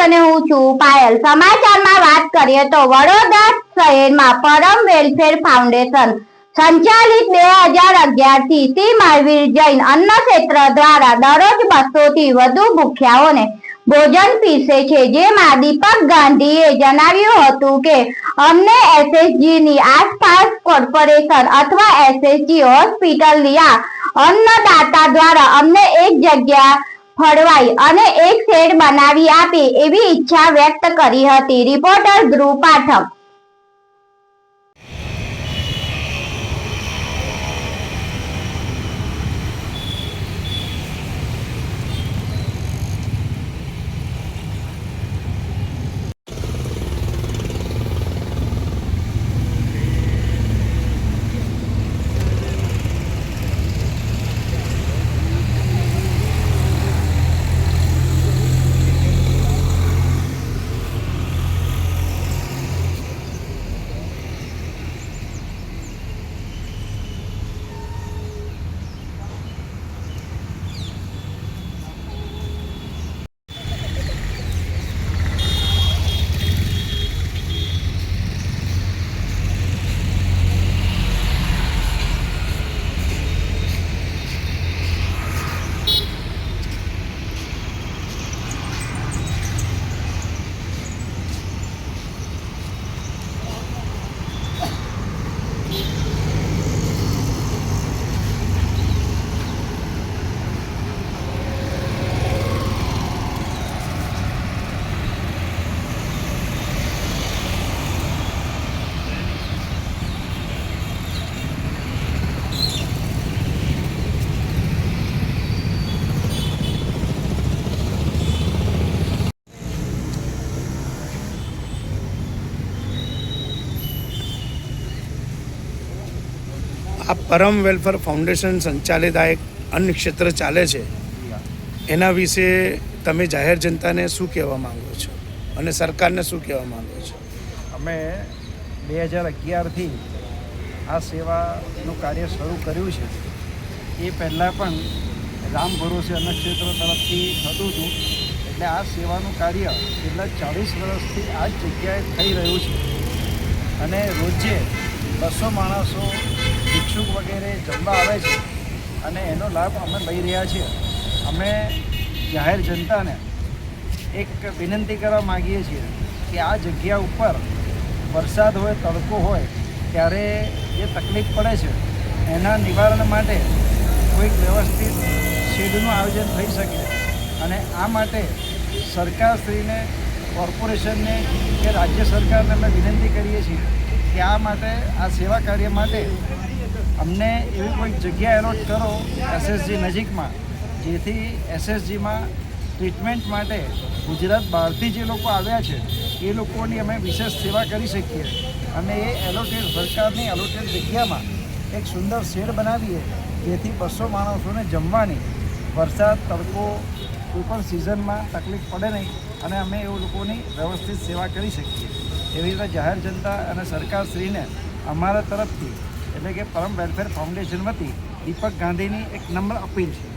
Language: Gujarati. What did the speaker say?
અને હું છું પાયલ। સમાચારમાં વાત કરીએ તો વડોદરા શહેરમાં પરમ વેલફેર ફાઉન્ડેશન સંચાલિત 2011 થી શ્રી મહાવીર જૈન અન્ન ક્ષેત્ર દ્વારા દરરોજ 200 થી વધુ ભૂખ્યાઓને ભોજન પીરસે છે। જેમાં દીપક ગાંધીએ જણાવ્યું હતું કે અમને એસએસજી ની આસપાસ કોર્પોરેશન અથવા એસએસજી હોસ્પિટલ યા અન્નદાતા દ્વારા અમને એક જગ્યા ફળવાઈ અને એક શેડ બનાવી આપે એવી ઈચ્છા વ્યક્ત કરી હતી। રિપોર્ટર ધ્રુવ પાઠક। આ પરમ વેલફેર ફાઉન્ડેશન સંચાલિત આ એક અન્ન ક્ષેત્ર ચાલે છે, એના વિશે તમે જાહેર જનતાને શું કહેવા માંગો છો અને સરકારને શું કહેવા માંગો છો? અમે 2011થી આ સેવાનું કાર્ય શરૂ કર્યું છે। એ પહેલાં પણ રામ ભરોસે અન્ન ક્ષેત્ર તરફથી થતું હતું, એટલે આ સેવાનું કાર્ય છેલ્લા 40 વર્ષથી આ જ જગ્યાએ થઈ રહ્યું છે અને રોજે 200 માણસો ભિક્ષુક વગેરે જમવા આવે છે અને એનો લાભ અમે લઈ રહ્યા છીએ। અમે જાહેર જનતાને એક વિનંતી કરવા માગીએ છીએ કે આ જગ્યા ઉપર વરસાદ હોય, તડકો હોય ત્યારે જે તકલીફ પડે છે એના નિવારણ માટે કોઈક વ્યવસ્થિત શેડનું આયોજન થઈ શકે અને આ માટે સરકારશ્રીને, કોર્પોરેશનને કે રાજ્ય સરકારને અમે વિનંતી કરીએ છીએ કે આ માટે, આ સેવા કાર્ય માટે અમને એવી કોઈક જગ્યા એલોટ કરો એસએસજી નજીકમાં, જેથી એસએસજીમાં ટ્રીટમેન્ટ માટે ગુજરાત બહારથી જે લોકો આવ્યા છે એ લોકોની અમે વિશેષ સેવા કરી શકીએ અને એ એલોટેડ, સરકારની એલોટેડ જગ્યામાં એક સુંદર શેડ બનાવીએ જેથી 200 માણસોને જમવાની વરસાદ, તડકો કોઈપણ સિઝનમાં તકલીફ પડે નહીં અને અમે એ લોકોની વ્યવસ્થિત સેવા કરી શકીએ। એવી રીતે જાહેર જનતા અને સરકારશ્રીને અમારા તરફથી એટલે કે પરમ વેલફેર ફાઉન્ડેશન વતી દીપક ગાંધીની એક નમ્ર અપીલ છે।